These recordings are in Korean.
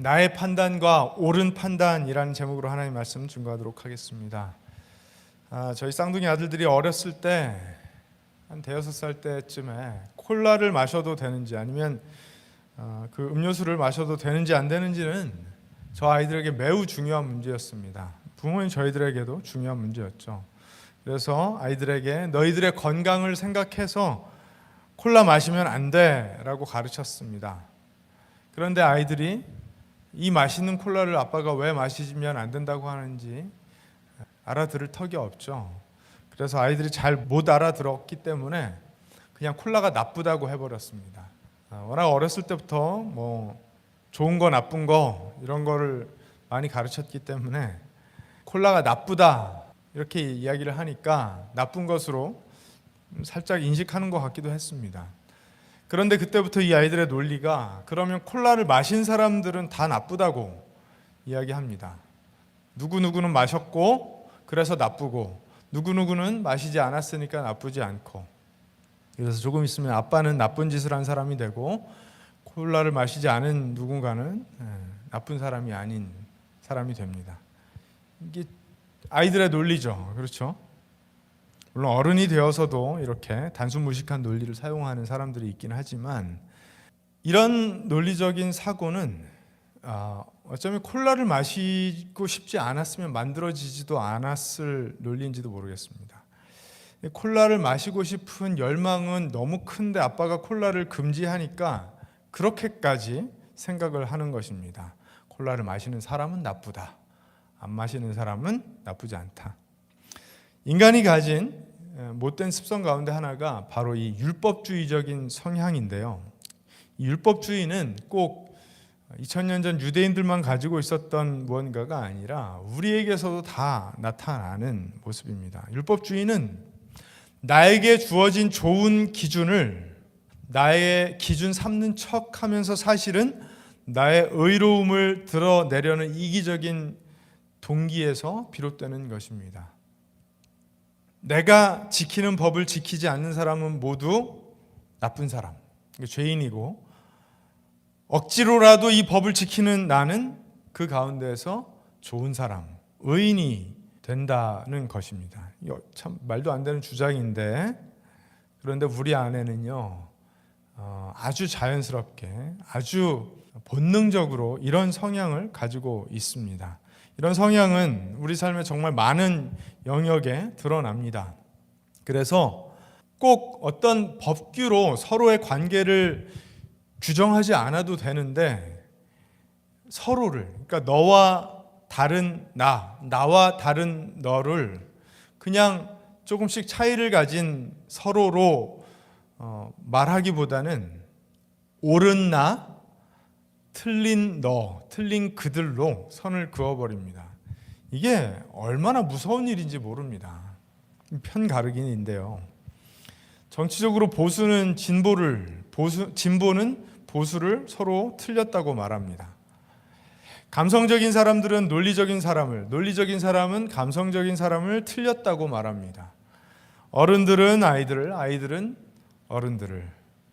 나의 판단과 옳은 판단이라는 제목으로 하나님의 말씀 증거하도록 하겠습니다. 저희 쌍둥이 아들들이 어렸을 때 한 대여섯 살 때쯤에 콜라를 마셔도 되는지 아니면 그 음료수를 마셔도 되는지 안 되는지는 저 아이들에게 매우 중요한 문제였습니다. 부모인 저희들에게도 중요한 문제였죠. 그래서 아이들에게 너희들의 건강을 생각해서 콜라 마시면 안 돼라고 가르쳤습니다. 그런데 아이들이 이 맛있는 콜라를 아빠가 왜 마시면 안 된다고 하는지 알아들을 턱이 없죠. 그래서 아이들이 잘 못 알아들었기 때문에 그냥 콜라가 나쁘다고 해버렸습니다. 워낙 어렸을 때부터 좋은 거 나쁜 거 이런 거를 많이 가르쳤기 때문에 콜라가 나쁘다 이렇게 이야기를 하니까 나쁜 것으로 살짝 인식하는 것 같기도 했습니다. 그런데 그때부터 이 아이들의 논리가 그러면 콜라를 마신 사람들은 다 나쁘다고 이야기합니다. 누구누구는 마셨고 그래서 나쁘고 누구누구는 마시지 않았으니까 나쁘지 않고, 그래서 조금 있으면 아빠는 나쁜 짓을 한 사람이 되고 콜라를 마시지 않은 누군가는 나쁜 사람이 아닌 사람이 됩니다. 이게 아이들의 논리죠. 그렇죠? 물론 어른이 되어서도 이렇게 단순 무식한 논리를 사용하는 사람들이 있긴 하지만 이런 논리적인 사고는 어쩌면 콜라를 마시고 싶지 않았으면 만들어지지도 않았을 논리인지도 모르겠습니다. 콜라를 마시고 싶은 열망은 너무 큰데 아빠가 콜라를 금지하니까 그렇게까지 생각을 하는 것입니다. 콜라를 마시는 사람은 나쁘다, 안 마시는 사람은 나쁘지 않다. 인간이 가진 못된 습성 가운데 하나가 바로 이 율법주의적인 성향인데요. 이 율법주의는 꼭 2000년 전 유대인들만 가지고 있었던 무언가가 아니라 우리에게서도 다 나타나는 모습입니다. 율법주의는 나에게 주어진 좋은 기준을 나의 기준 삼는 척하면서 사실은 나의 의로움을 드러내려는 이기적인 동기에서 비롯되는 것입니다. 내가 지키는 법을 지키지 않는 사람은 모두 나쁜 사람, 죄인이고, 억지로라도 이 법을 지키는 나는 그 가운데에서 좋은 사람, 의인이 된다는 것입니다. 참 말도 안 되는 주장인데, 그런데 우리 안에는요 아주 자연스럽게, 아주 본능적으로 이런 성향을 가지고 있습니다. 이런 성향은 우리 삶에 정말 많은 영역에 드러납니다. 그래서 꼭 어떤 법규로 서로의 관계를 규정하지 않아도 되는데 서로를, 그러니까 너와 다른 나와 다른 너를 그냥 조금씩 차이를 가진 서로로 말하기보다는 옳은 나, 틀린 너, 틀린 그들로 선을 그어버립니다. 이게 얼마나 무서운 일인지 모릅니다. 편가르기인데요. 정치적으로 보수는 진보는 보수를 서로 틀렸다고 말합니다. 감성적인 사람들은 논리적인 사람을, 논리적인 사람은 감성적인 사람을 틀렸다고 말합니다. 어른들은 아이들을, 아이들은 어른들을,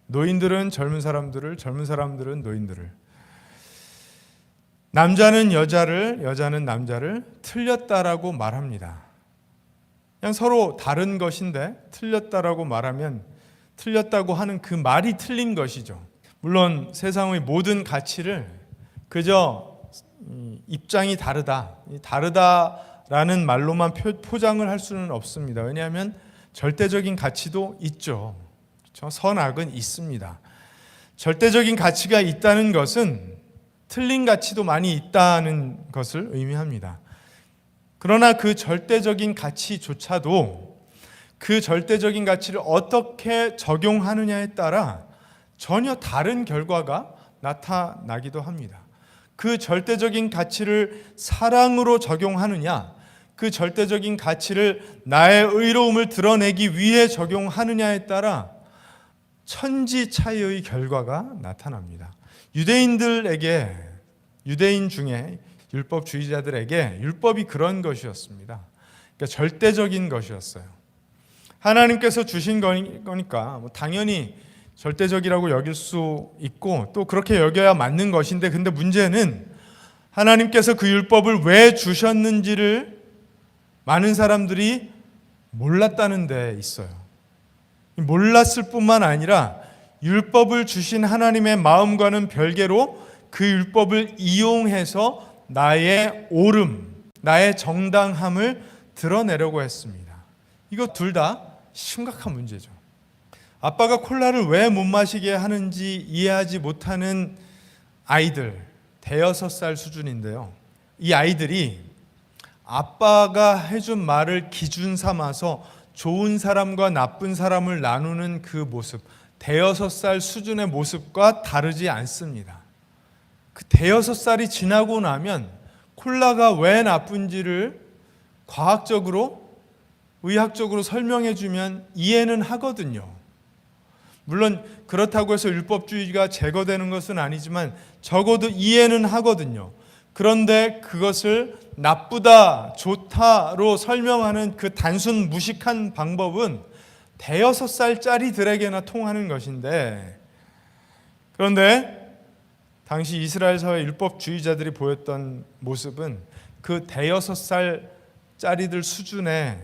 노인들은 젊은 사람들을, 젊은 사람들은 노인들을, 남자는 여자를, 여자는 남자를 틀렸다라고 말합니다. 그냥 서로 다른 것인데 틀렸다라고 말하면 틀렸다고 하는 그 말이 틀린 것이죠. 물론 세상의 모든 가치를 그저 입장이 다르다라는 말로만 포장을 할 수는 없습니다. 왜냐하면 절대적인 가치도 있죠. 그렇죠? 선악은 있습니다. 절대적인 가치가 있다는 것은 틀린 가치도 많이 있다는 것을 의미합니다. 그러나 그 절대적인 가치조차도 그 절대적인 가치를 어떻게 적용하느냐에 따라 전혀 다른 결과가 나타나기도 합니다. 그 절대적인 가치를 사랑으로 적용하느냐, 그 절대적인 가치를 나의 의로움을 드러내기 위해 적용하느냐에 따라 천지 차이의 결과가 나타납니다. 유대인 중에 율법주의자들에게 율법이 그런 것이었습니다. 그러니까 절대적인 것이었어요. 하나님께서 주신 거니까 당연히 절대적이라고 여길 수 있고 또 그렇게 여겨야 맞는 것인데, 근데 문제는 하나님께서 그 율법을 왜 주셨는지를 많은 사람들이 몰랐다는 데 있어요. 몰랐을 뿐만 아니라 율법을 주신 하나님의 마음과는 별개로 그 율법을 이용해서 나의 옳음, 나의 정당함을 드러내려고 했습니다. 이거 둘 다 심각한 문제죠. 아빠가 콜라를 왜 못 마시게 하는지 이해하지 못하는 아이들, 대여섯 살 수준인데요. 이 아이들이 아빠가 해준 말을 기준 삼아서 좋은 사람과 나쁜 사람을 나누는 그 모습, 대여섯 살 수준의 모습과 다르지 않습니다. 그 대여섯 살이 지나고 나면 콜라가 왜 나쁜지를 과학적으로, 의학적으로 설명해 주면 이해는 하거든요. 물론 그렇다고 해서 율법주의가 제거되는 것은 아니지만 적어도 이해는 하거든요. 그런데 그것을 나쁘다, 좋다로 설명하는 그 단순 무식한 방법은 대여섯 살짜리들에게나 통하는 것인데, 그런데 당시 이스라엘 사회 율법주의자들이 보였던 모습은 그 대여섯 살짜리들 수준에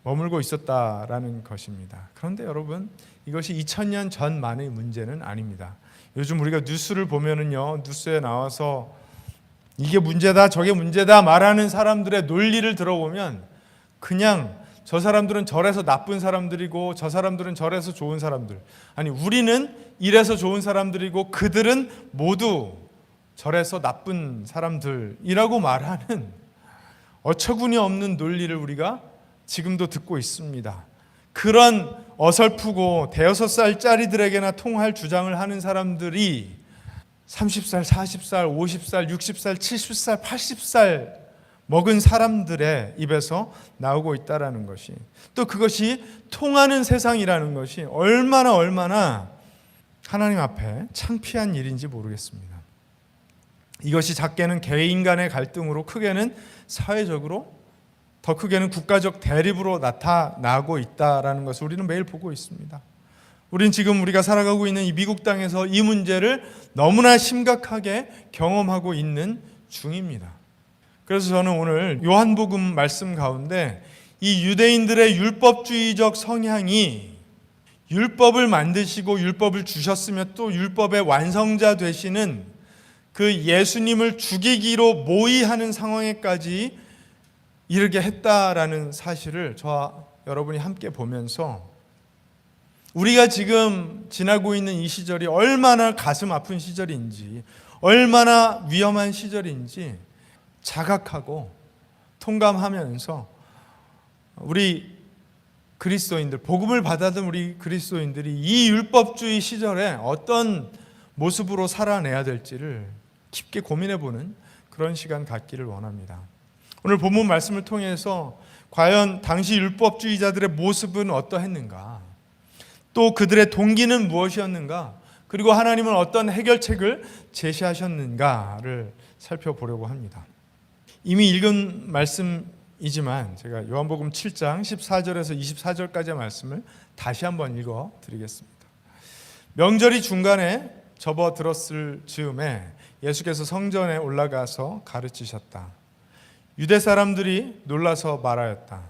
머물고 있었다라는 것입니다. 그런데 여러분, 이것이 2000년 전만의 문제는 아닙니다. 요즘 우리가 뉴스를 보면은요, 뉴스에 나와서 이게 문제다, 저게 문제다 말하는 사람들의 논리를 들어보면 그냥 저 사람들은 저래서 나쁜 사람들이고 저 사람들은 저래서 좋은 사람들, 아니 우리는 이래서 좋은 사람들이고 그들은 모두 저래서 나쁜 사람들이라고 말하는 어처구니 없는 논리를 우리가 지금도 듣고 있습니다. 그런 어설프고 대여섯 살짜리들에게나 통할 주장을 하는 사람들이 30살, 40살, 50살, 60살, 70살, 80살 먹은 사람들의 입에서 나오고 있다라는 것이, 또 그것이 통하는 세상이라는 것이 얼마나 하나님 앞에 창피한 일인지 모르겠습니다. 이것이 작게는 개인 간의 갈등으로, 크게는 사회적으로, 더 크게는 국가적 대립으로 나타나고 있다라는 것을 우리는 매일 보고 있습니다. 우린 지금 우리가 살아가고 있는 이 미국 땅에서 이 문제를 너무나 심각하게 경험하고 있는 중입니다. 그래서 저는 오늘 요한복음 말씀 가운데 이 유대인들의 율법주의적 성향이 율법을 만드시고 율법을 주셨으며 또 율법의 완성자 되시는 그 예수님을 죽이기로 모의하는 상황에까지 이르게 했다라는 사실을 저와 여러분이 함께 보면서 우리가 지금 지나고 있는 이 시절이 얼마나 가슴 아픈 시절인지, 얼마나 위험한 시절인지 자각하고 통감하면서 우리 그리스도인들, 복음을 받아든 우리 그리스도인들이 이 율법주의 시절에 어떤 모습으로 살아내야 될지를 깊게 고민해보는 그런 시간 갖기를 원합니다. 오늘 본문 말씀을 통해서 과연 당시 율법주의자들의 모습은 어떠했는가, 또 그들의 동기는 무엇이었는가, 그리고 하나님은 어떤 해결책을 제시하셨는가를 살펴보려고 합니다. 이미 읽은 말씀이지만 제가 요한복음 7장 14절에서 24절까지의 말씀을 다시 한번 읽어드리겠습니다. 명절이 중간에 접어들었을 즈음에 예수께서 성전에 올라가서 가르치셨다. 유대 사람들이 놀라서 말하였다.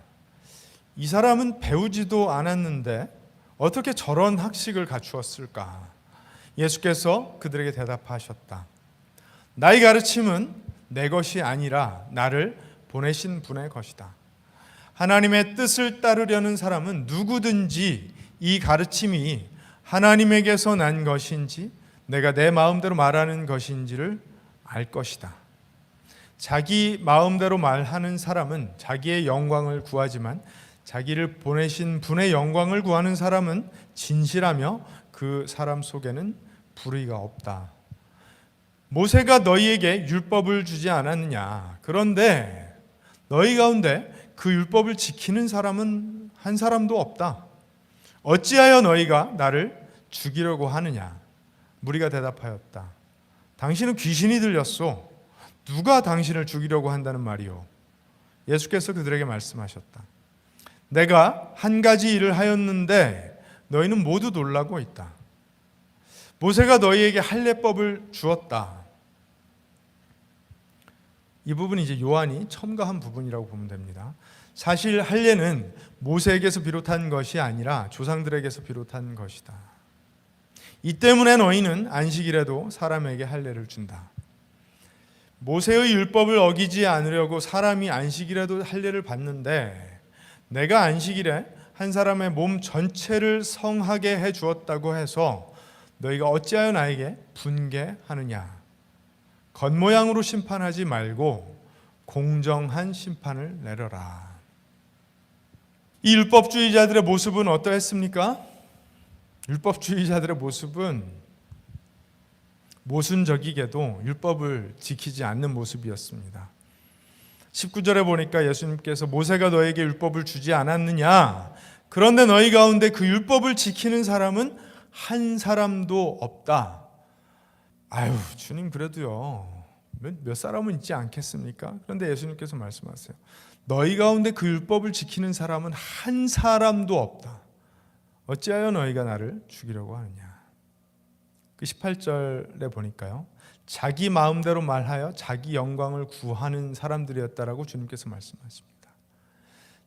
이 사람은 배우지도 않았는데 어떻게 저런 학식을 갖추었을까? 예수께서 그들에게 대답하셨다. 나의 가르침은 내 것이 아니라 나를 보내신 분의 것이다. 하나님의 뜻을 따르려는 사람은 누구든지 이 가르침이 하나님에게서 난 것인지 내가 내 마음대로 말하는 것인지를 알 것이다. 자기 마음대로 말하는 사람은 자기의 영광을 구하지만 자기를 보내신 분의 영광을 구하는 사람은 진실하며 그 사람 속에는 불의가 없다. 모세가 너희에게 율법을 주지 않았느냐? 그런데 너희 가운데 그 율법을 지키는 사람은 한 사람도 없다. 어찌하여 너희가 나를 죽이려고 하느냐? 무리가 대답하였다. 당신은 귀신이 들렸소. 누가 당신을 죽이려고 한다는 말이오? 예수께서 그들에게 말씀하셨다. 내가 한 가지 일을 하였는데 너희는 모두 놀라고 있다. 모세가 너희에게 할례법을 주었다. 이 부분이 이제 요한이 첨가한 부분이라고 보면 됩니다. 사실 할례는 모세에게서 비롯한 것이 아니라 조상들에게서 비롯한 것이다. 이 때문에 너희는 안식일에도 사람에게 할례를 준다. 모세의 율법을 어기지 않으려고 사람이 안식일에도 할례를 받는데 내가 안식일에 한 사람의 몸 전체를 성하게 해 주었다고 해서 너희가 어찌하여 나에게 분개하느냐. 겉모양으로 심판하지 말고 공정한 심판을 내려라. 이 율법주의자들의 모습은 어떠했습니까? 율법주의자들의 모습은 모순적이게도 율법을 지키지 않는 모습이었습니다. 19절에 보니까 예수님께서 모세가 너에게 율법을 주지 않았느냐? 그런데 너희 가운데 그 율법을 지키는 사람은 한 사람도 없다. 아유, 주님 그래도요. 몇 사람은 있지 않겠습니까? 그런데 예수님께서 말씀하세요. 너희 가운데 그 율법을 지키는 사람은 한 사람도 없다. 어찌하여 너희가 나를 죽이려고 하느냐. 그 18절에 보니까요. 자기 마음대로 말하여 자기 영광을 구하는 사람들이었다라고 주님께서 말씀하십니다.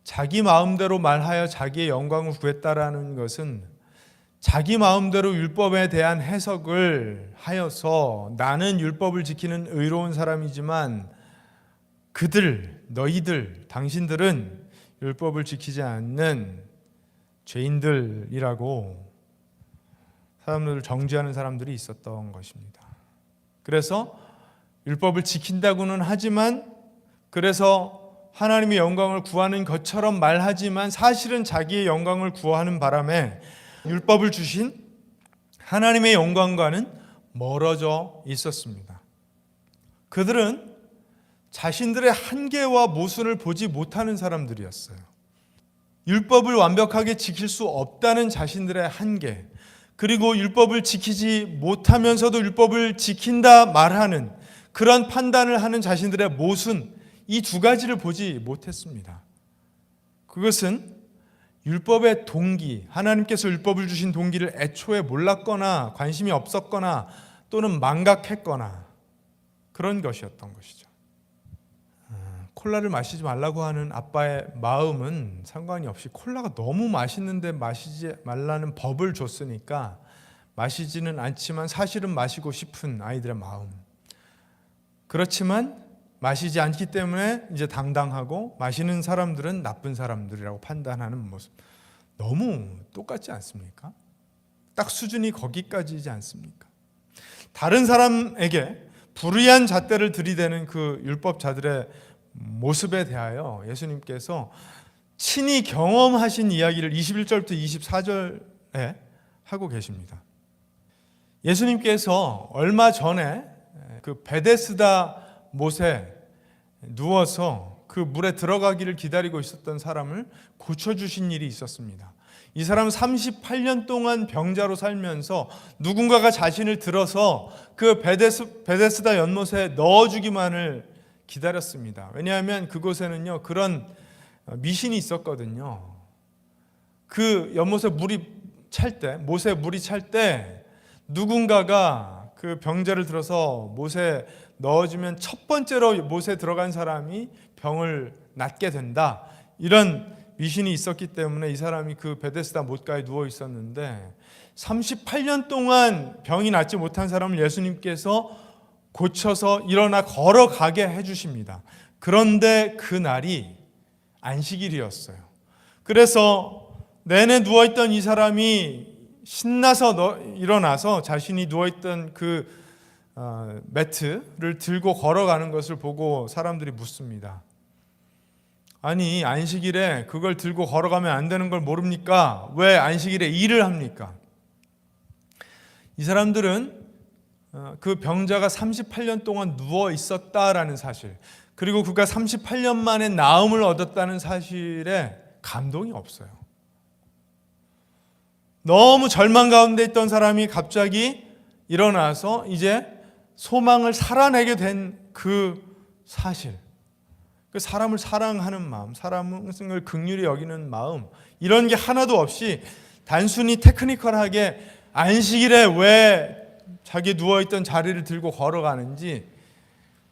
자기 마음대로 말하여 자기의 영광을 구했다라는 것은 자기 마음대로 율법에 대한 해석을 하여서 나는 율법을 지키는 의로운 사람이지만 너희들, 당신들은 율법을 지키지 않는 죄인들이라고 사람들을 정죄하는 사람들이 있었던 것입니다. 그래서 율법을 지킨다고는 하지만 그래서 하나님의 영광을 구하는 것처럼 말하지만 사실은 자기의 영광을 구하는 바람에 율법을 주신 하나님의 영광과는 멀어져 있었습니다. 그들은 자신들의 한계와 모순을 보지 못하는 사람들이었어요. 율법을 완벽하게 지킬 수 없다는 자신들의 한계, 그리고 율법을 지키지 못하면서도 율법을 지킨다 말하는 그런 판단을 하는 자신들의 모순, 이 두 가지를 보지 못했습니다. 그것은 율법의 동기, 하나님께서 율법을 주신 동기를 애초에 몰랐거나 관심이 없었거나 또는 망각했거나 그런 것이었던 것이죠. 콜라를 마시지 말라고 하는 아빠의 마음은 상관이 없이 콜라가 너무 맛있는데 마시지 말라는 법을 줬으니까 마시지는 않지만 사실은 마시고 싶은 아이들의 마음. 그렇지만 마시지 않기 때문에 이제 당당하고 마시는 사람들은 나쁜 사람들이라고 판단하는 모습. 너무 똑같지 않습니까? 딱 수준이 거기까지이지 않습니까? 다른 사람에게 불의한 잣대를 들이대는 그 율법자들의 모습에 대하여 예수님께서 친히 경험하신 이야기를 21절부터 24절에 하고 계십니다. 예수님께서 얼마 전에 그 베데스다 못에 누워서 그 물에 들어가기를 기다리고 있었던 사람을 고쳐주신 일이 있었습니다. 이 사람은 38년 동안 병자로 살면서 누군가가 자신을 들어서 그 베데스다 연못에 넣어주기만을 기다렸습니다. 왜냐하면 그곳에는요 그런 미신이 있었거든요. 그 연못에 물이 찰 때, 못에 물이 찰 때 누군가가 그 병자를 들어서 못에 넣어주면 첫 번째로 못에 들어간 사람이 병을 낫게 된다. 이런 미신이 있었기 때문에 이 사람이 그 베데스다 못가에 누워 있었는데 38년 동안 병이 낫지 못한 사람을 예수님께서 고쳐서 일어나 걸어가게 해주십니다. 그런데 그날이 안식일이었어요. 그래서 내내 누워있던 이 사람이 신나서 일어나서 자신이 누워있던 그 매트를 들고 걸어가는 것을 보고 사람들이 묻습니다. 아니 안식일에 그걸 들고 걸어가면 안 되는 걸 모릅니까? 왜 안식일에 일을 합니까? 이 사람들은 그 병자가 38년 동안 누워 있었다라는 사실, 그리고 그가 38년 만에 나음을 얻었다는 사실에 감동이 없어요. 너무 절망 가운데 있던 사람이 갑자기 일어나서 이제 소망을 살아내게 된 그 사실, 그 사람을 사랑하는 마음, 사람을 긍휼히 여기는 마음, 이런 게 하나도 없이 단순히 테크니컬하게 안식일에 왜 자기 누워있던 자리를 들고 걸어가는지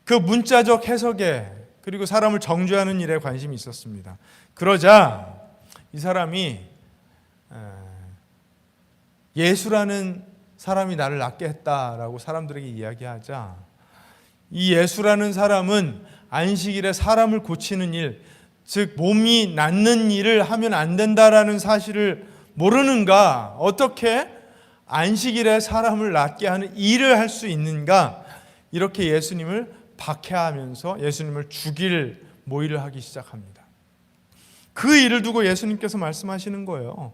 그 문자적 해석에 그리고 사람을 정죄하는 일에 관심이 있었습니다. 그러자 이 사람이 예수라는 사람이 나를 낫게 했다라고 사람들에게 이야기하자, 이 예수라는 사람은 안식일에 사람을 고치는 일, 즉 몸이 낫는 일을 하면 안 된다라는 사실을 모르는가? 어떻게 안식일에 사람을 낫게 하는 일을 할 수 있는가? 이렇게 예수님을 박해하면서 예수님을 죽일 모의를 하기 시작합니다. 그 일을 두고 예수님께서 말씀하시는 거예요.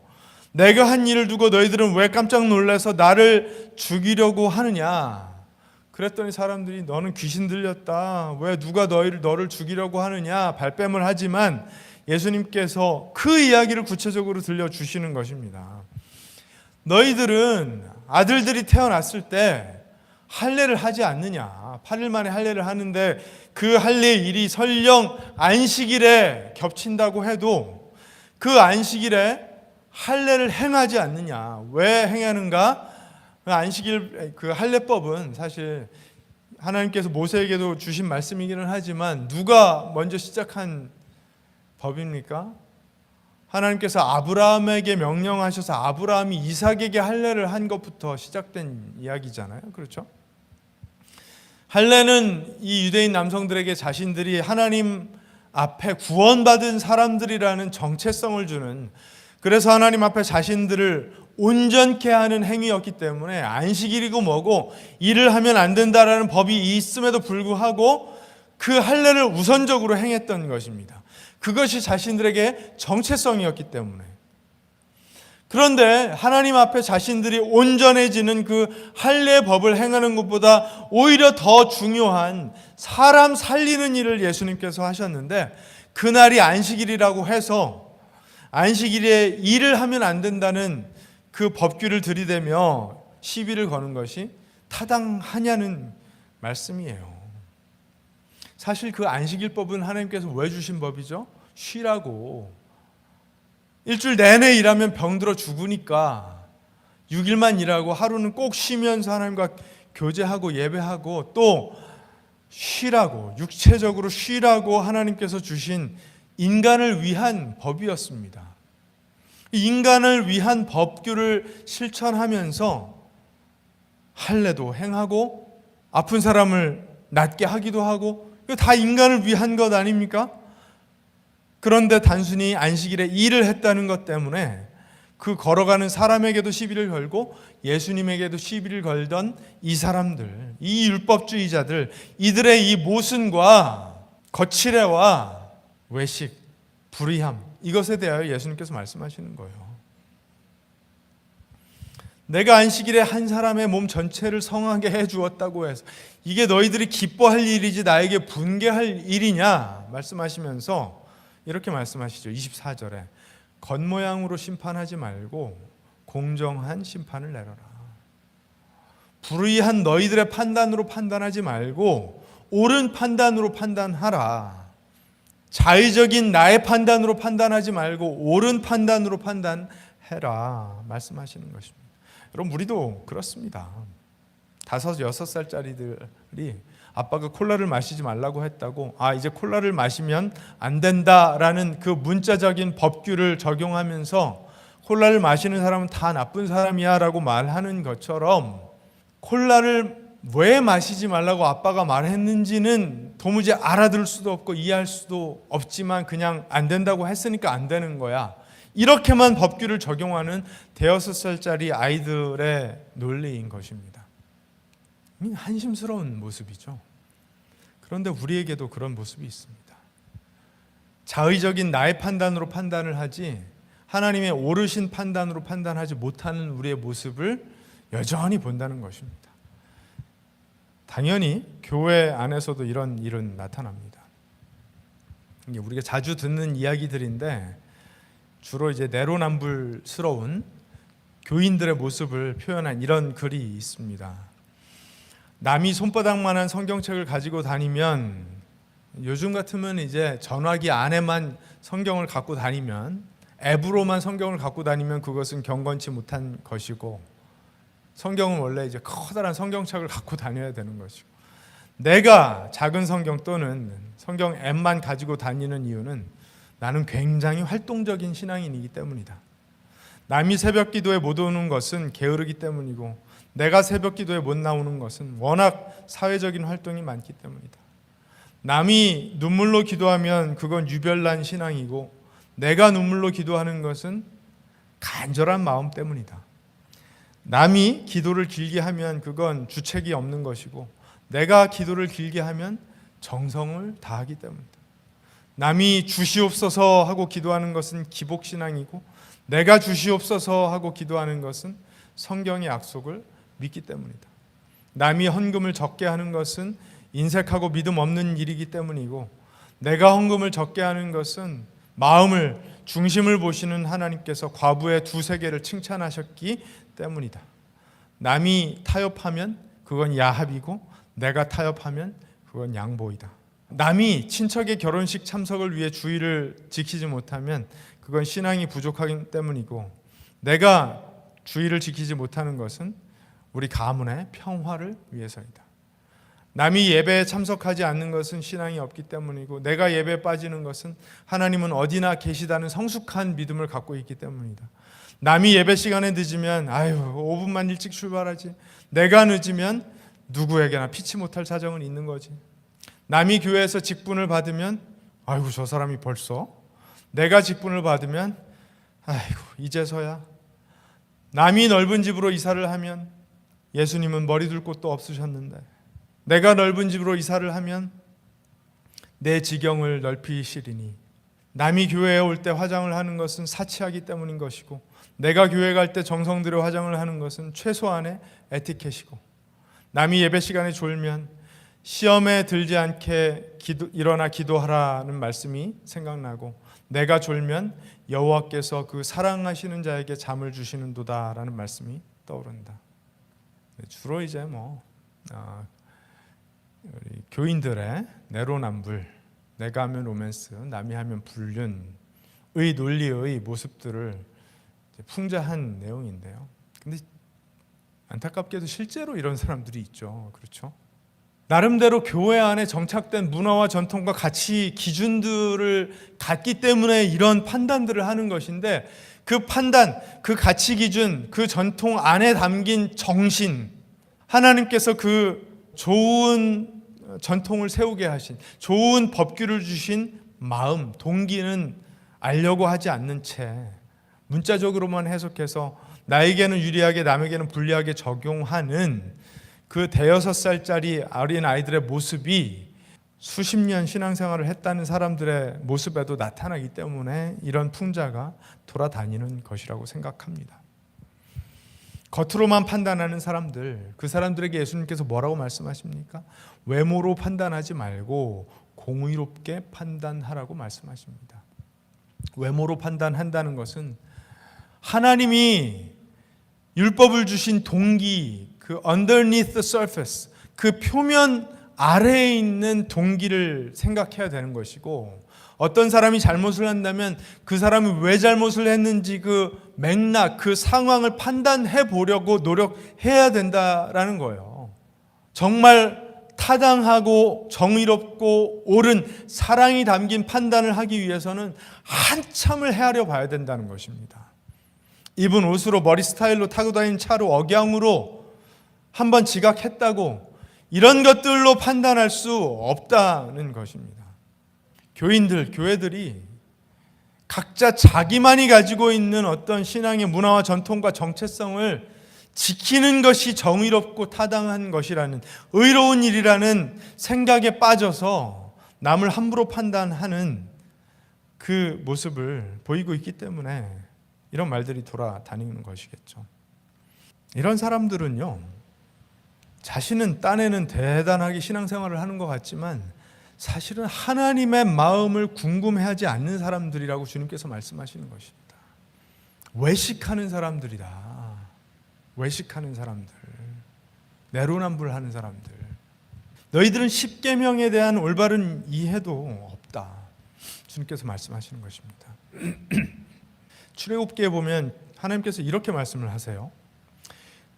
내가 한 일을 두고 너희들은 왜 깜짝 놀라서 나를 죽이려고 하느냐? 그랬더니 사람들이 너는 귀신 들렸다. 왜 누가 너를 죽이려고 하느냐? 발뺌을 하지만 예수님께서 그 이야기를 구체적으로 들려주시는 것입니다. 너희들은 아들들이 태어났을 때 할례를 하지 않느냐? 8일 만에 할례를 하는데 그 할례 일이 설령 안식일에 겹친다고 해도 그 안식일에 할례를 행하지 않느냐? 왜 행하는가? 안식일 그 할례법은 사실 하나님께서 모세에게도 주신 말씀이기는 하지만 누가 먼저 시작한 법입니까? 하나님께서 아브라함에게 명령하셔서 아브라함이 이삭에게 할례를 한 것부터 시작된 이야기잖아요. 그렇죠? 할례는 이 유대인 남성들에게 자신들이 하나님 앞에 구원받은 사람들이라는 정체성을 주는, 그래서 하나님 앞에 자신들을 온전케 하는 행위였기 때문에 안식일이고 뭐고 일을 하면 안 된다라는 법이 있음에도 불구하고 그 할례를 우선적으로 행했던 것입니다. 그것이 자신들에게 정체성이었기 때문에. 그런데 하나님 앞에 자신들이 온전해지는 그 할례 법을 행하는 것보다 오히려 더 중요한 사람 살리는 일을 예수님께서 하셨는데, 그날이 안식일이라고 해서 안식일에 일을 하면 안 된다는 그 법규를 들이대며 시비를 거는 것이 타당하냐는 말씀이에요. 사실 그 안식일법은 하나님께서 왜 주신 법이죠? 쉬라고. 일주일 내내 일하면 병들어 죽으니까 6일만 일하고 하루는 꼭 쉬면서 하나님과 교제하고 예배하고 또 쉬라고, 육체적으로 쉬라고 하나님께서 주신 인간을 위한 법이었습니다. 인간을 위한 법규를 실천하면서 할례도 행하고 아픈 사람을 낫게 하기도 하고, 이거 다 인간을 위한 것 아닙니까? 그런데 단순히 안식일에 일을 했다는 것 때문에 그 걸어가는 사람에게도 시비를 걸고 예수님에게도 시비를 걸던 이 사람들, 이 율법주의자들, 이들의 이 모순과 거칠애와 외식, 불의함, 이것에 대하여 예수님께서 말씀하시는 거예요. 내가 안식일에 한 사람의 몸 전체를 성하게 해주었다고 해서 이게 너희들이 기뻐할 일이지 나에게 분개할 일이냐 말씀하시면서 이렇게 말씀하시죠. 24절에 겉모양으로 심판하지 말고 공정한 심판을 내려라. 불의한 너희들의 판단으로 판단하지 말고 옳은 판단으로 판단하라. 자의적인 나의 판단으로 판단하지 말고 옳은 판단으로 판단해라 말씀하시는 것입니다. 여러분, 우리도 그렇습니다. 5, 6살짜리들이 아빠가 콜라를 마시지 말라고 했다고 이제 콜라를 마시면 안 된다라는 그 문자적인 법규를 적용하면서 콜라를 마시는 사람은 다 나쁜 사람이야 라고 말하는 것처럼, 콜라를 왜 마시지 말라고 아빠가 말했는지는 도무지 알아들을 수도 없고 이해할 수도 없지만 그냥 안 된다고 했으니까 안 되는 거야, 이렇게만 법규를 적용하는 5살짜리 아이들의 논리인 것입니다. 한심스러운 모습이죠. 그런데 우리에게도 그런 모습이 있습니다. 자의적인 나의 판단으로 판단을 하지 하나님의 오르신 판단으로 판단하지 못하는 우리의 모습을 여전히 본다는 것입니다. 당연히 교회 안에서도 이런 일은 나타납니다. 이게 우리가 자주 듣는 이야기들인데 주로 이제 내로남불스러운 교인들의 모습을 표현한 이런 글이 있습니다. 남이 손바닥만한 성경책을 가지고 다니면, 요즘 같으면 이제 전화기 안에만 성경을 갖고 다니면, 앱으로만 성경을 갖고 다니면 그것은 경건치 못한 것이고, 성경은 원래 이제 커다란 성경책을 갖고 다녀야 되는 것이고, 내가 작은 성경 또는 성경 앱만 가지고 다니는 이유는 나는 굉장히 활동적인 신앙인이기 때문이다. 남이 새벽 기도에 못 오는 것은 게으르기 때문이고, 내가 새벽 기도에 못 나오는 것은 워낙 사회적인 활동이 많기 때문이다. 남이 눈물로 기도하면 그건 유별난 신앙이고, 내가 눈물로 기도하는 것은 간절한 마음 때문이다. 남이 기도를 길게 하면 그건 주책이 없는 것이고, 내가 기도를 길게 하면 정성을 다하기 때문이다. 남이 주시옵소서 하고 기도하는 것은 기복신앙이고, 내가 주시옵소서 하고 기도하는 것은 성경의 약속을 믿기 때문이다. 남이 헌금을 적게 하는 것은 인색하고 믿음 없는 일이기 때문이고, 내가 헌금을 적게 하는 것은 마음을, 중심을 보시는 하나님께서 과부의 두세 개를 칭찬하셨기 때문이다. 남이 타협하면 그건 야합이고, 내가 타협하면 그건 양보이다. 남이 친척의 결혼식 참석을 위해 주의를 지키지 못하면 그건 신앙이 부족하기 때문이고, 내가 주의를 지키지 못하는 것은 우리 가문의 평화를 위해서이다. 남이 예배에 참석하지 않는 것은 신앙이 없기 때문이고, 내가 예배에 빠지는 것은 하나님은 어디나 계시다는 성숙한 믿음을 갖고 있기 때문이다. 남이 예배 시간에 늦으면 5분만 일찍 출발하지, 내가 늦으면 누구에게나 피치 못할 사정은 있는 거지. 남이 교회에서 직분을 받으면 저 사람이 벌써, 내가 직분을 받으면 이제서야. 남이 넓은 집으로 이사를 하면 예수님은 머리 둘 곳도 없으셨는데, 내가 넓은 집으로 이사를 하면 내 지경을 넓히시리니. 남이 교회에 올 때 화장을 하는 것은 사치하기 때문인 것이고, 내가 교회 갈 때 정성 들여 화장을 하는 것은 최소한의 에티켓이고, 남이 예배 시간에 졸면 시험에 들지 않게 일어나 기도하라는 말씀이 생각나고, 내가 졸면 여호와께서 그 사랑하시는 자에게 잠을 주시는도다라는 말씀이 떠오른다. 주로 이제 우리 교인들의 내로남불, 내가 하면 로맨스, 남이 하면 불륜의 논리의 모습들을 풍자한 내용인데요. 근데 안타깝게도 실제로 이런 사람들이 있죠. 그렇죠? 나름대로 교회 안에 정착된 문화와 전통과 가치 기준들을 갖기 때문에 이런 판단들을 하는 것인데, 그 판단, 그 가치 기준, 그 전통 안에 담긴 정신, 하나님께서 그 좋은 전통을 세우게 하신, 좋은 법규를 주신 마음, 동기는 알려고 하지 않는 채 문자적으로만 해석해서 나에게는 유리하게 남에게는 불리하게 적용하는 그 대여섯 살짜리 어린 아이들의 모습이 수십 년 신앙생활을 했다는 사람들의 모습에도 나타나기 때문에 이런 풍자가 돌아다니는 것이라고 생각합니다. 겉으로만 판단하는 사람들, 그 사람들에게 예수님께서 뭐라고 말씀하십니까? 외모로 판단하지 말고 공의롭게 판단하라고 말씀하십니다. 외모로 판단한다는 것은 하나님이 율법을 주신 동기, 그 underneath the surface, 그 표면 아래에 있는 동기를 생각해야 되는 것이고, 어떤 사람이 잘못을 한다면 그 사람이 왜 잘못을 했는지 그 맥락, 그 상황을 판단해 보려고 노력해야 된다라는 거예요. 정말 타당하고 정의롭고 옳은 사랑이 담긴 판단을 하기 위해서는 한참을 헤아려 봐야 된다는 것입니다. 입은 옷으로, 머리 스타일로, 타고 다니는 차로, 억양으로 한번 지각했다고 이런 것들로 판단할 수 없다는 것입니다. 교인들, 교회들이 각자 자기만이 가지고 있는 어떤 신앙의 문화와 전통과 정체성을 지키는 것이 정의롭고 타당한 것이라는, 의로운 일이라는 생각에 빠져서 남을 함부로 판단하는 그 모습을 보이고 있기 때문에 이런 말들이 돌아다니는 것이겠죠. 이런 사람들은요, 자신은 딴에는 대단하게 신앙생활을 하는 것 같지만 사실은 하나님의 마음을 궁금해하지 않는 사람들이라고 주님께서 말씀하시는 것입니다. 외식하는 사람들이다. 외식하는 사람들, 내로남불하는 사람들. 너희들은 십계명에 대한 올바른 이해도 없다. 주님께서 말씀하시는 것입니다. 출애굽기에 보면 하나님께서 이렇게 말씀을 하세요.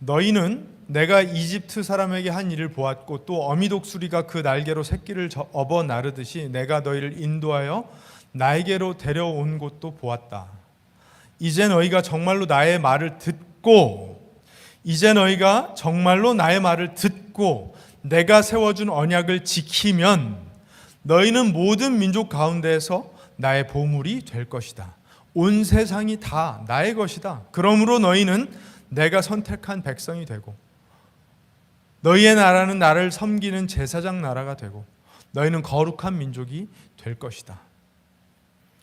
너희는 내가 이집트 사람에게 한 일을 보았고 또 어미 독수리가 그 날개로 새끼를 업어 나르듯이 내가 너희를 인도하여 나에게로 데려온 곳도 보았다. 이제 너희가 정말로 나의 말을 듣고 내가 세워준 언약을 지키면 너희는 모든 민족 가운데에서 나의 보물이 될 것이다. 온 세상이 다 나의 것이다. 그러므로 너희는 내가 선택한 백성이 되고 너희의 나라는 나를 섬기는 제사장 나라가 되고 너희는 거룩한 민족이 될 것이다.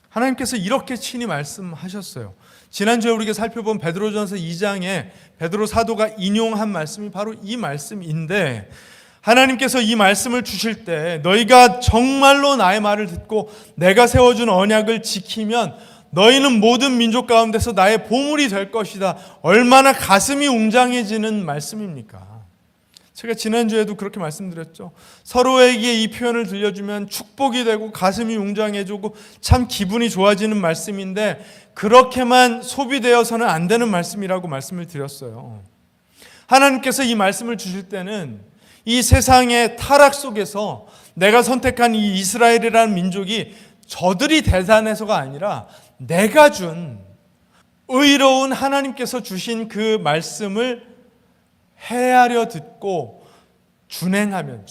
하나님께서 이렇게 친히 말씀하셨어요. 지난주에 우리가 살펴본 베드로전서 2장에 베드로 사도가 인용한 말씀이 바로 이 말씀인데, 하나님께서 이 말씀을 주실 때 너희가 정말로 나의 말을 듣고 내가 세워준 언약을 지키면 너희는 모든 민족 가운데서 나의 보물이 될 것이다. 얼마나 가슴이 웅장해지는 말씀입니까? 제가 지난주에도 그렇게 말씀드렸죠. 서로에게 이 표현을 들려주면 축복이 되고 가슴이 웅장해지고 참 기분이 좋아지는 말씀인데 그렇게만 소비되어서는 안 되는 말씀이라고 말씀을 드렸어요. 하나님께서 이 말씀을 주실 때는 이 세상의 타락 속에서 내가 선택한 이 이스라엘이라는 민족이 저들이 대단해서가 아니라 내가 준 의로운 하나님께서 주신 그 말씀을 헤아려 듣고 준행하면,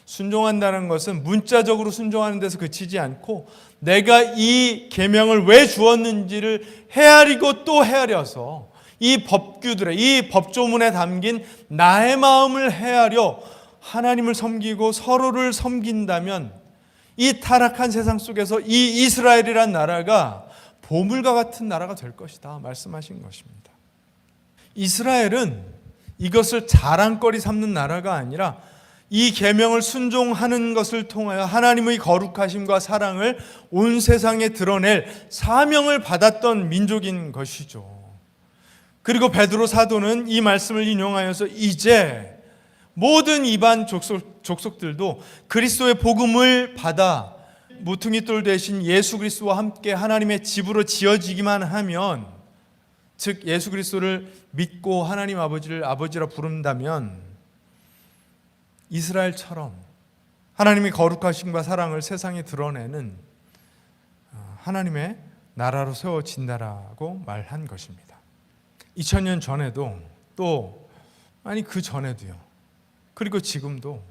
순종한다는 것은 문자적으로 순종하는 데서 그치지 않고 내가 이 계명을 왜 주었는지를 헤아리고 또 헤아려서 이 법규들의, 이 법조문에 담긴 나의 마음을 헤아려 하나님을 섬기고 서로를 섬긴다면 이 타락한 세상 속에서 이 이스라엘이란 나라가 보물과 같은 나라가 될 것이다 말씀하신 것입니다. 이스라엘은 이것을 자랑거리 삼는 나라가 아니라 이 계명을 순종하는 것을 통하여 하나님의 거룩하심과 사랑을 온 세상에 드러낼 사명을 받았던 민족인 것이죠. 그리고 베드로 사도는 이 말씀을 인용하여서 이제 모든 이반 족속들도 그리스도의 복음을 받아 모퉁이돌 대신 예수 그리스도와 함께 하나님의 집으로 지어지기만 하면, 즉 예수 그리스도를 믿고 하나님 아버지를 아버지라 부른다면 이스라엘처럼 하나님의 거룩하심과 사랑을 세상에 드러내는 하나님의 나라로 세워진다라고 말한 것입니다. 2000년 전에도 그 전에도요. 그리고 지금도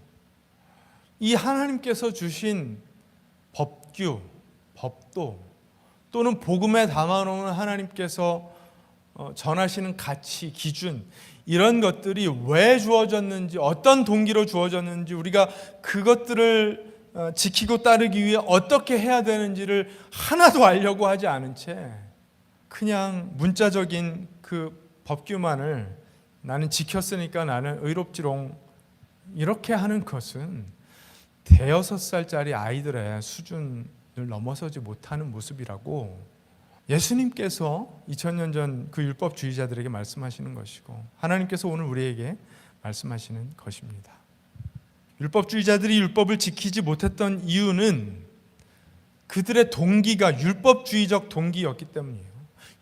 이 하나님께서 주신 법규, 법도 또는 복음에 담아놓은 하나님께서 전하시는 가치, 기준, 이런 것들이 왜 주어졌는지, 어떤 동기로 주어졌는지, 우리가 그것들을 지키고 따르기 위해 어떻게 해야 되는지를 하나도 알려고 하지 않은 채 그냥 문자적인 그 법규만을 나는 지켰으니까 나는 의롭지롱 이렇게 하는 것은 대여섯 살짜리 아이들의 수준을 넘어서지 못하는 모습이라고 예수님께서 2000년 전 그 율법주의자들에게 말씀하시는 것이고 하나님께서 오늘 우리에게 말씀하시는 것입니다. 율법주의자들이 율법을 지키지 못했던 이유는 그들의 동기가 율법주의적 동기였기 때문이에요.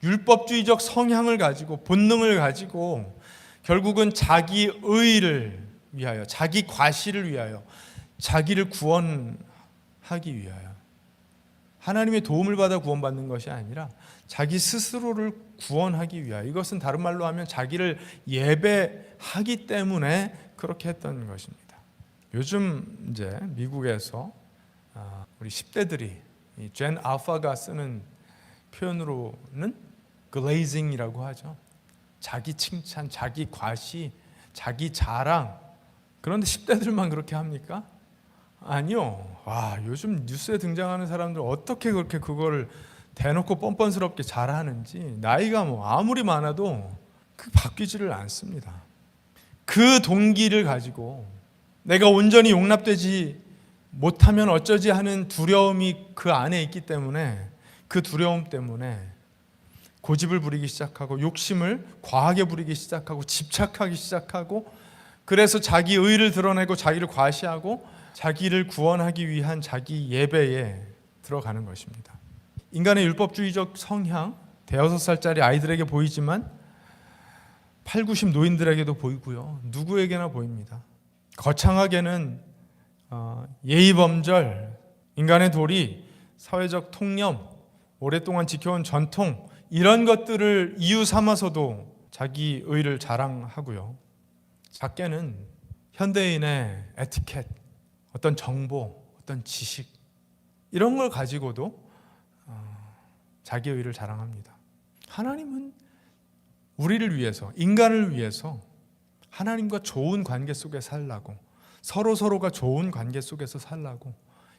율법주의적 성향을 가지고, 본능을 가지고 결국은 자기 의를 위하여, 자기 과시를 위하여, 자기를 구원하기 위하여, 하나님의 도움을 받아 구원받는 것이 아니라 자기 스스로를 구원하기 위하여, 이것은 다른 말로 하면 자기를 예배하기 때문에 그렇게 했던 것입니다. 요즘 이제 미국에서 우리 10대들이 젠 알파가 쓰는 표현으로는 글레이징이라고 하죠. 자기 칭찬, 자기 과시, 자기 자랑. 그런데 10대들만 그렇게 합니까? 아니요. 요즘 뉴스에 등장하는 사람들 어떻게 그렇게 그거를 대놓고 뻔뻔스럽게 잘하는지, 나이가 아무리 많아도 바뀌지를 않습니다. 그 동기를 가지고 내가 온전히 용납되지 못하면 어쩌지 하는 두려움이 그 안에 있기 때문에, 그 두려움 때문에 고집을 부리기 시작하고 욕심을 과하게 부리기 시작하고 집착하기 시작하고, 그래서 자기 의를 드러내고 자기를 과시하고 자기를 구원하기 위한 자기 예배에 들어가는 것입니다. 인간의 율법주의적 성향, 대여섯 살짜리 아이들에게 보이지만 80 노인들에게도 보이고요. 누구에게나 보입니다. 거창하게는 예의범절, 인간의 도리, 사회적 통념, 오랫동안 지켜온 전통 이런 것들을 이유 삼아서도 자기 의를 자랑하고요. 작게는 현대인의 에티켓, 어떤 정보, 어떤 지식 이런 걸 가지고도 자기 의를 자랑합니다. 하나님은 우리를 위해서, 인간을 위해서 하나님과 좋은 관계 속에 살라고, 서로가 좋은 관계 속에서 살라고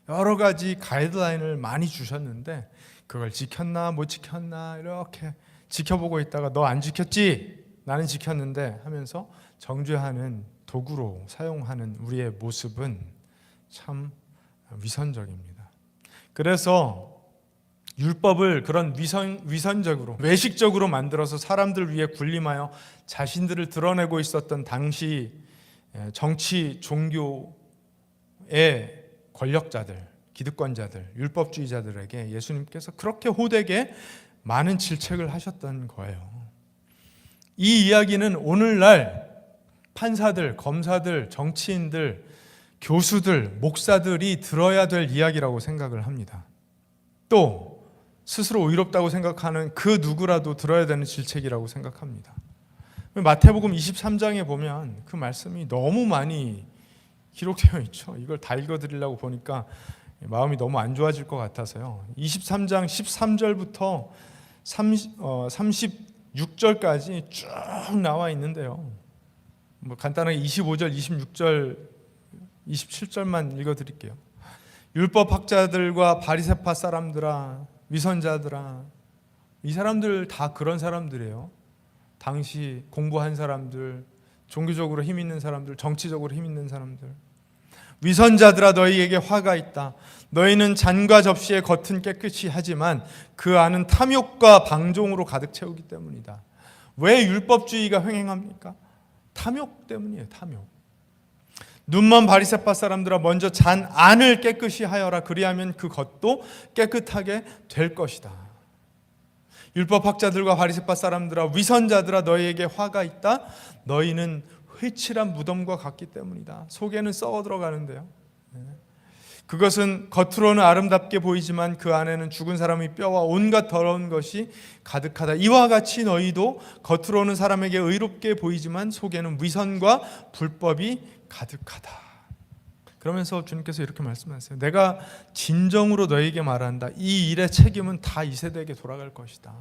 여러 가지 가이드라인을 많이 주셨는데 그걸 지켰나 못 지켰나 이렇게 지켜보고 있다가 너 안 지켰지? 나는 지켰는데 하면서 정죄하는 도구로 사용하는 우리의 모습은 참 위선적입니다. 그래서 율법을 그런 위선적으로 외식적으로 만들어서 사람들 위해 군림하여 자신들을 드러내고 있었던 당시 정치 종교의 권력자들, 기득권자들, 율법주의자들에게 예수님께서 그렇게 호되게 많은 질책을 하셨던 거예요. 이 이야기는 오늘날 판사들, 검사들, 정치인들, 교수들, 목사들이 들어야 될 이야기라고 생각을 합니다. 또 스스로 의롭다고 생각하는 그 누구라도 들어야 되는 질책이라고 생각합니다. 마태복음 23장에 보면 그 말씀이 너무 많이 기록되어 있죠. 이걸 다 읽어드리려고 보니까 마음이 너무 안 좋아질 것 같아서요. 23장 13절부터 36절까지 쭉 나와 있는데요. 간단하게 25절, 26절, 27절만 읽어드릴게요. 율법학자들과 바리새파 사람들아, 위선자들아, 이 사람들 다 그런 사람들이에요. 당시 공부한 사람들, 종교적으로 힘 있는 사람들, 정치적으로 힘 있는 사람들. 위선자들아, 너희에게 화가 있다. 너희는 잔과 접시의 겉은 깨끗이 하지만 그 안은 탐욕과 방종으로 가득 채우기 때문이다. 왜 율법주의가 횡행합니까? 탐욕 때문이에요. 탐욕. 눈먼 바리새파 사람들아, 먼저 잔 안을 깨끗이 하여라. 그리하면 그 겉도 깨끗하게 될 것이다. 율법학자들과 바리새파 사람들아, 위선자들아, 너희에게 화가 있다. 너희는 회칠한 무덤과 같기 때문이다. 속에는 썩어 들어가는데요. 그것은 겉으로는 아름답게 보이지만 그 안에는 죽은 사람의 뼈와 온갖 더러운 것이 가득하다. 이와 같이 너희도 겉으로는 사람에게 의롭게 보이지만 속에는 위선과 불법이 가득하다. 그러면서 주님께서 이렇게 말씀하세요. 내가 진정으로 너희에게 말한다. 이 일의 책임은 다 이 세대에게 돌아갈 것이다.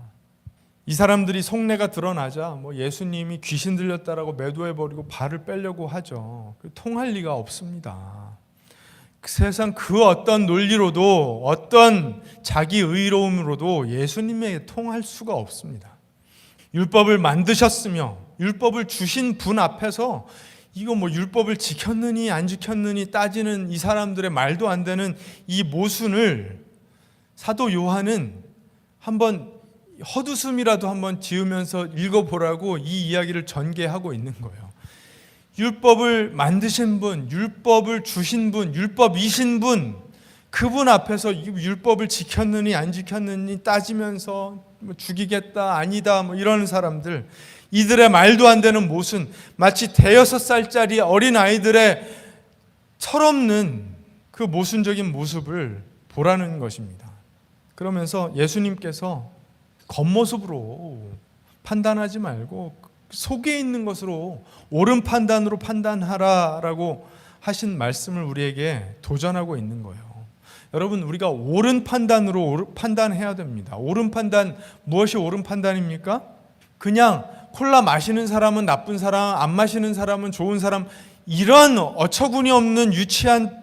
이 사람들이 속내가 드러나자 예수님이 귀신 들렸다라고 매도해버리고 발을 빼려고 하죠. 통할 리가 없습니다. 세상 그 어떤 논리로도 어떤 자기 의로움으로도 예수님에게 통할 수가 없습니다. 율법을 만드셨으며 율법을 주신 분 앞에서 이거 율법을 지켰느니 안 지켰느니 따지는 이 사람들의 말도 안 되는 이 모순을 사도 요한은 한번 헛웃음이라도 한번 지으면서 읽어보라고 이 이야기를 전개하고 있는 거예요. 율법을 만드신 분, 율법을 주신 분, 율법이신 분, 그분 앞에서 율법을 지켰느니 안 지켰느니 따지면서 죽이겠다 아니다 이러는 사람들, 이들의 말도 안 되는 모순, 마치 5살짜리 어린 아이들의 철없는 그 모순적인 모습을 보라는 것입니다. 그러면서 예수님께서 겉모습으로 판단하지 말고 속에 있는 것으로 옳은 판단으로 판단하라라고 하신 말씀을 우리에게 도전하고 있는 거예요. 여러분, 우리가 옳은 판단으로 판단해야 됩니다. 옳은 판단, 무엇이 옳은 판단입니까? 그냥 콜라 마시는 사람은 나쁜 사람, 안 마시는 사람은 좋은 사람, 이런 어처구니 없는 유치한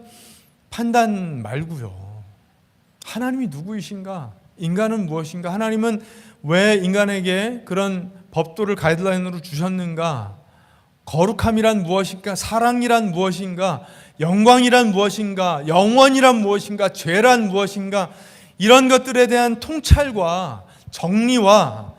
판단 말고요. 하나님이 누구이신가? 인간은 무엇인가? 하나님은 왜 인간에게 그런 법도를 가이드라인으로 주셨는가? 거룩함이란 무엇인가? 사랑이란 무엇인가? 영광이란 무엇인가? 영원이란 무엇인가? 죄란 무엇인가? 이런 것들에 대한 통찰과 정리와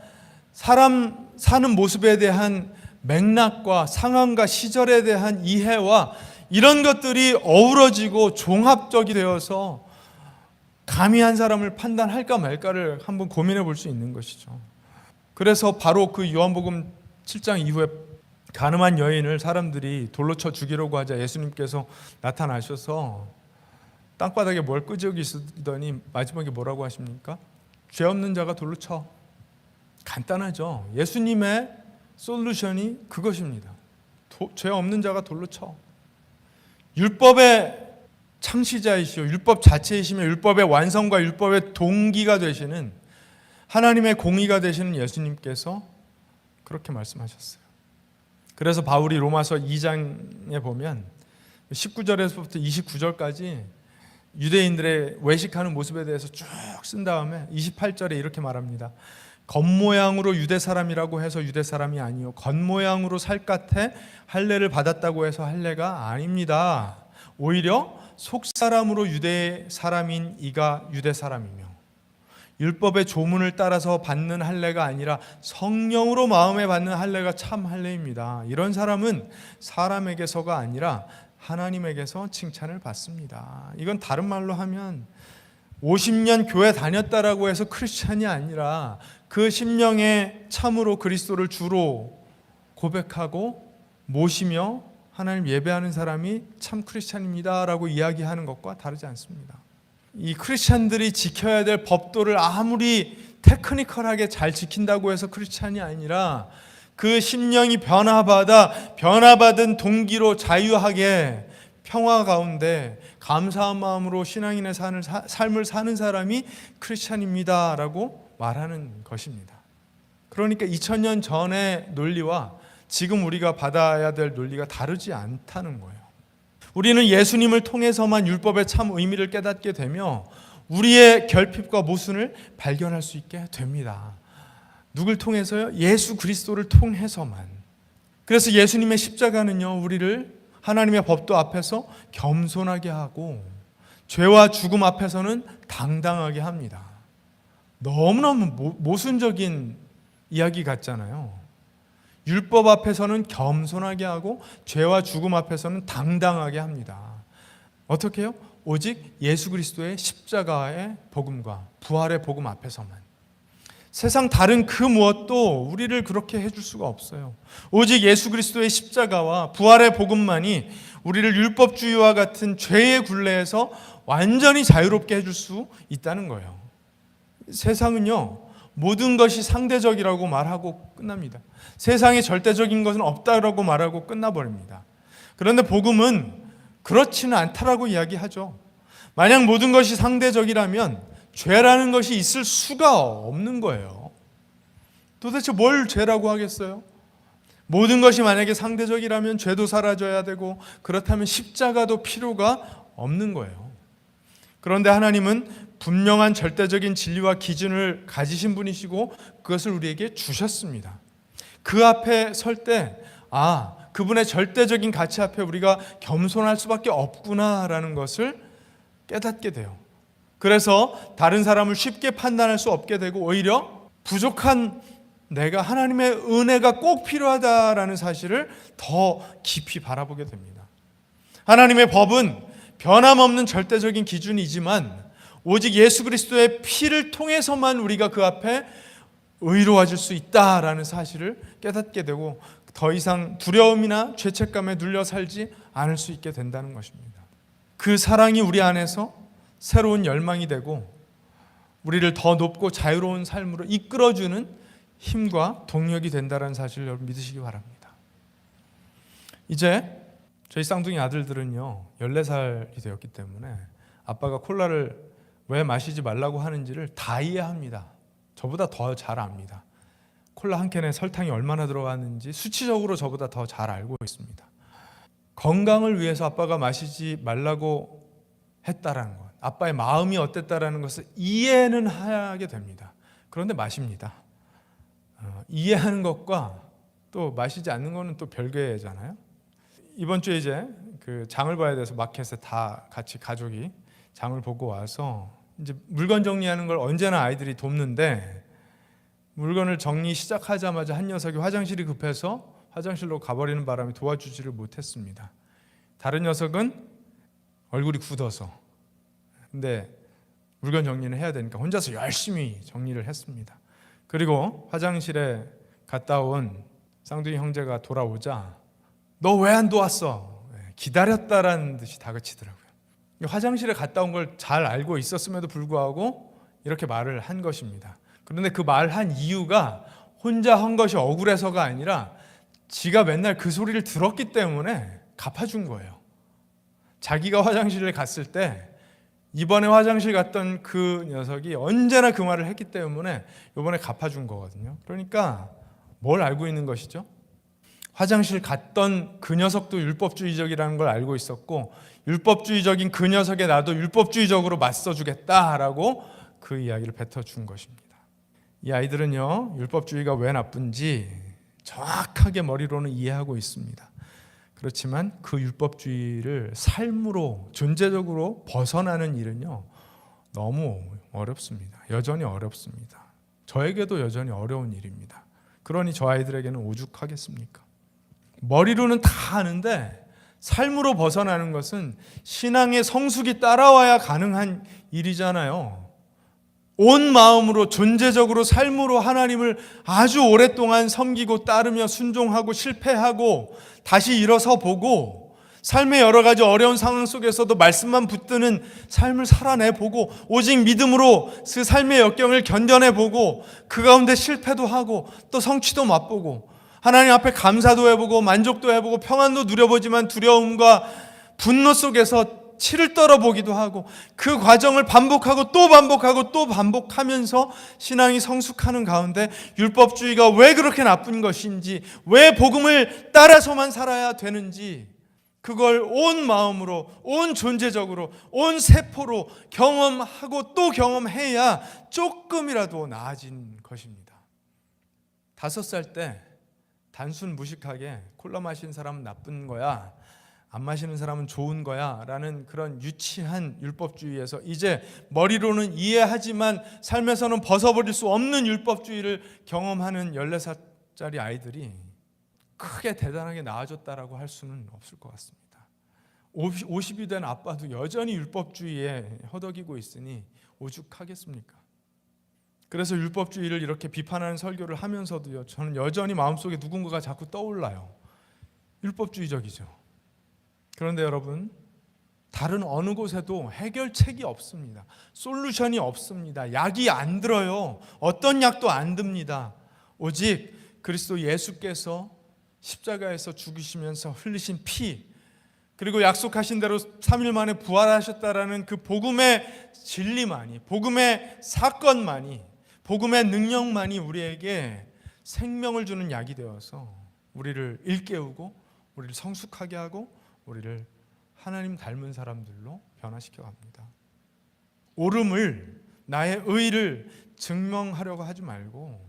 사람 사는 모습에 대한 맥락과 상황과 시절에 대한 이해와 이런 것들이 어우러지고 종합적이 되어서 감히 한 사람을 판단할까 말까를 한번 고민해 볼 수 있는 것이죠. 그래서 바로 그 요한복음 7장 이후에 가늠한 여인을 사람들이 돌로 쳐 죽이려고 하자 예수님께서 나타나셔서 땅바닥에 뭘 끄적이시더니 마지막에 뭐라고 하십니까? 죄 없는 자가 돌로 쳐. 간단하죠. 예수님의 솔루션이 그것입니다. 죄 없는 자가 돌로 쳐. 율법의 창시자이시오, 율법 자체이시며 율법의 완성과 율법의 동기가 되시는 하나님의 공의가 되시는 예수님께서 그렇게 말씀하셨어요. 그래서 바울이 로마서 2장에 보면 19절에서부터 29절까지 유대인들의 외식하는 모습에 대해서 쭉 쓴 다음에 28절에 이렇게 말합니다. 겉모양으로 유대 사람이라고 해서 유대 사람이 아니요 겉모양으로 살갗에 할례를 받았다고 해서 할례가 아닙니다. 오히려 속사람으로 유대 사람인 이가 유대 사람이며 율법의 조문을 따라서 받는 할례가 아니라 성령으로 마음에 받는 할례가 참 할례입니다. 이런 사람은 사람에게서가 아니라 하나님에게서 칭찬을 받습니다. 이건 다른 말로 하면 50년 교회 다녔다라고 해서 크리스찬이 아니라 그 심령에 참으로 그리스도를 주로 고백하고 모시며 하나님 예배하는 사람이 참 크리스찬입니다라고 이야기하는 것과 다르지 않습니다. 이 크리스찬들이 지켜야 될 법도를 아무리 테크니컬하게 잘 지킨다고 해서 크리스찬이 아니라 그 심령이 변화받은 동기로 자유하게 평화 가운데 감사한 마음으로 신앙인의 삶을 사는 사람이 크리스찬입니다라고 말하는 것입니다. 그러니까 2000년 전의 논리와 지금 우리가 받아야 될 논리가 다르지 않다는 거예요. 우리는 예수님을 통해서만 율법의 참 의미를 깨닫게 되며 우리의 결핍과 모순을 발견할 수 있게 됩니다. 누굴 통해서요? 예수 그리스도를 통해서만. 그래서 예수님의 십자가는요, 우리를 하나님의 법도 앞에서 겸손하게 하고 죄와 죽음 앞에서는 당당하게 합니다. 너무너무 모순적인 이야기 같잖아요. 율법 앞에서는 겸손하게 하고 죄와 죽음 앞에서는 당당하게 합니다. 어떻게 해요? 오직 예수 그리스도의 십자가의 복음과 부활의 복음 앞에서만. 세상 다른 그 무엇도 우리를 그렇게 해줄 수가 없어요. 오직 예수 그리스도의 십자가와 부활의 복음만이 우리를 율법주의와 같은 죄의 굴레에서 완전히 자유롭게 해줄 수 있다는 거예요. 세상은요, 모든 것이 상대적이라고 말하고 끝납니다. 세상에 절대적인 것은 없다라고 말하고 끝나버립니다. 그런데 복음은 그렇지는 않다라고 이야기하죠. 만약 모든 것이 상대적이라면 죄라는 것이 있을 수가 없는 거예요. 도대체 뭘 죄라고 하겠어요? 모든 것이 만약에 상대적이라면 죄도 사라져야 되고 그렇다면 십자가도 필요가 없는 거예요. 그런데 하나님은 분명한 절대적인 진리와 기준을 가지신 분이시고 그것을 우리에게 주셨습니다. 그 앞에 설 때 그분의 절대적인 가치 앞에 우리가 겸손할 수밖에 없구나라는 것을 깨닫게 돼요. 그래서 다른 사람을 쉽게 판단할 수 없게 되고 오히려 부족한 내가 하나님의 은혜가 꼭 필요하다라는 사실을 더 깊이 바라보게 됩니다. 하나님의 법은 변함없는 절대적인 기준이지만 오직 예수 그리스도의 피를 통해서만 우리가 그 앞에 의로워질 수 있다라는 사실을 깨닫게 되고 더 이상 두려움이나 죄책감에 눌려 살지 않을 수 있게 된다는 것입니다. 그 사랑이 우리 안에서 새로운 열망이 되고 우리를 더 높고 자유로운 삶으로 이끌어주는 힘과 동력이 된다는 사실을 여러분 믿으시기 바랍니다. 이제 저희 쌍둥이 아들들은요 14살이 되었기 때문에 아빠가 콜라를 왜 마시지 말라고 하는지를 다 이해합니다. 저보다 더 잘 압니다. 콜라 한 캔에 설탕이 얼마나 들어가는지 수치적으로 저보다 더 잘 알고 있습니다. 건강을 위해서 아빠가 마시지 말라고 했다라는 것, 아빠의 마음이 어땠다라는 것을 이해는 하게 됩니다. 그런데 마십니다. 이해하는 것과 또 마시지 않는 것은 또 별개잖아요. 이번 주에 이제 그 장을 봐야 돼서 마켓에 다 같이 가족이 장을 보고 와서 이제 물건 정리하는 걸 언제나 아이들이 돕는데 물건을 정리 시작하자마자 한 녀석이 화장실이 급해서 화장실로 가버리는 바람에 도와주지를 못했습니다. 다른 녀석은 얼굴이 굳어서 근데 물건 정리는 해야 되니까 혼자서 열심히 정리를 했습니다. 그리고 화장실에 갔다 온 쌍둥이 형제가 돌아오자 너 왜 안 도왔어? 기다렸다라는 듯이 다그치더라고요. 화장실에 갔다 온 걸 잘 알고 있었음에도 불구하고 이렇게 말을 한 것입니다. 그런데 그 말한 이유가 혼자 한 것이 억울해서가 아니라 지가 맨날 그 소리를 들었기 때문에 갚아준 거예요. 자기가 화장실에 갔을 때 이번에 화장실 갔던 그 녀석이 언제나 그 말을 했기 때문에 이번에 갚아준 거거든요. 그러니까 뭘 알고 있는 것이죠? 화장실 갔던 그 녀석도 율법주의적이라는 걸 알고 있었고, 율법주의적인 그 녀석에 나도 율법주의적으로 맞서주겠다라고 그 이야기를 뱉어준 것입니다. 이 아이들은요, 율법주의가 왜 나쁜지 정확하게 머리로는 이해하고 있습니다. 그렇지만 그 율법주의를 삶으로 존재적으로 벗어나는 일은요, 너무 어렵습니다. 여전히 어렵습니다. 저에게도 여전히 어려운 일입니다. 그러니 저 아이들에게는 오죽하겠습니까? 머리로는 다 아는데 삶으로 벗어나는 것은 신앙의 성숙이 따라와야 가능한 일이잖아요. 온 마음으로 존재적으로 삶으로 하나님을 아주 오랫동안 섬기고 따르며 순종하고 실패하고 다시 일어서 보고 삶의 여러 가지 어려운 상황 속에서도 말씀만 붙드는 삶을 살아내보고 오직 믿음으로 그 삶의 역경을 견뎌내보고 그 가운데 실패도 하고 또 성취도 맛보고 하나님 앞에 감사도 해보고 만족도 해보고 평안도 누려보지만 두려움과 분노 속에서 치를 떨어보기도 하고 그 과정을 반복하고 또 반복하고 또 반복하면서 신앙이 성숙하는 가운데 율법주의가 왜 그렇게 나쁜 것인지, 왜 복음을 따라서만 살아야 되는지 그걸 온 마음으로, 온 존재적으로, 온 세포로 경험하고 또 경험해야 조금이라도 나아진 것입니다. 5살 때 단순 무식하게 콜라 마신 사람은 나쁜 거야, 안 마시는 사람은 좋은 거야 라는 그런 유치한 율법주의에서 이제 머리로는 이해하지만 삶에서는 벗어버릴 수 없는 율법주의를 경험하는 14살짜리 아이들이 크게 대단하게 나아졌다라고 할 수는 없을 것 같습니다. 50이 된 아빠도 여전히 율법주의에 허덕이고 있으니 오죽하겠습니까? 그래서 율법주의를 이렇게 비판하는 설교를 하면서도요, 저는 여전히 마음속에 누군가가 자꾸 떠올라요. 율법주의적이죠. 그런데 여러분, 다른 어느 곳에도 해결책이 없습니다. 솔루션이 없습니다. 약이 안 들어요. 어떤 약도 안 듭니다. 오직 그리스도 예수께서 십자가에서 죽으시면서 흘리신 피, 그리고 약속하신 대로 3일 만에 부활하셨다라는 그 복음의 진리만이, 복음의 사건만이, 복음의 능력만이 우리에게 생명을 주는 약이 되어서 우리를 일깨우고 우리를 성숙하게 하고 우리를 하나님 닮은 사람들로 변화시켜 갑니다. 옳음을, 나의 의를 증명하려고 하지 말고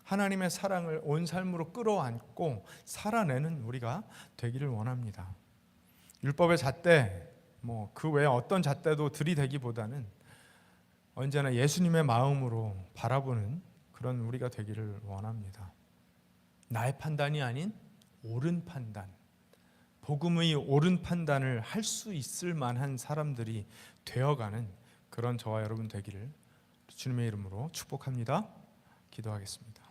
하나님의 사랑을 온 삶으로 끌어안고 살아내는 우리가 되기를 원합니다. 율법의 잣대, 그 외에 어떤 잣대도 들이대기보다는 언제나 예수님의 마음으로 바라보는 그런 우리가 되기를 원합니다. 나의 판단이 아닌 옳은 판단, 복음의 옳은 판단을 할 수 있을 만한 사람들이 되어가는 그런 저와 여러분 되기를 주님의 이름으로 축복합니다. 기도하겠습니다.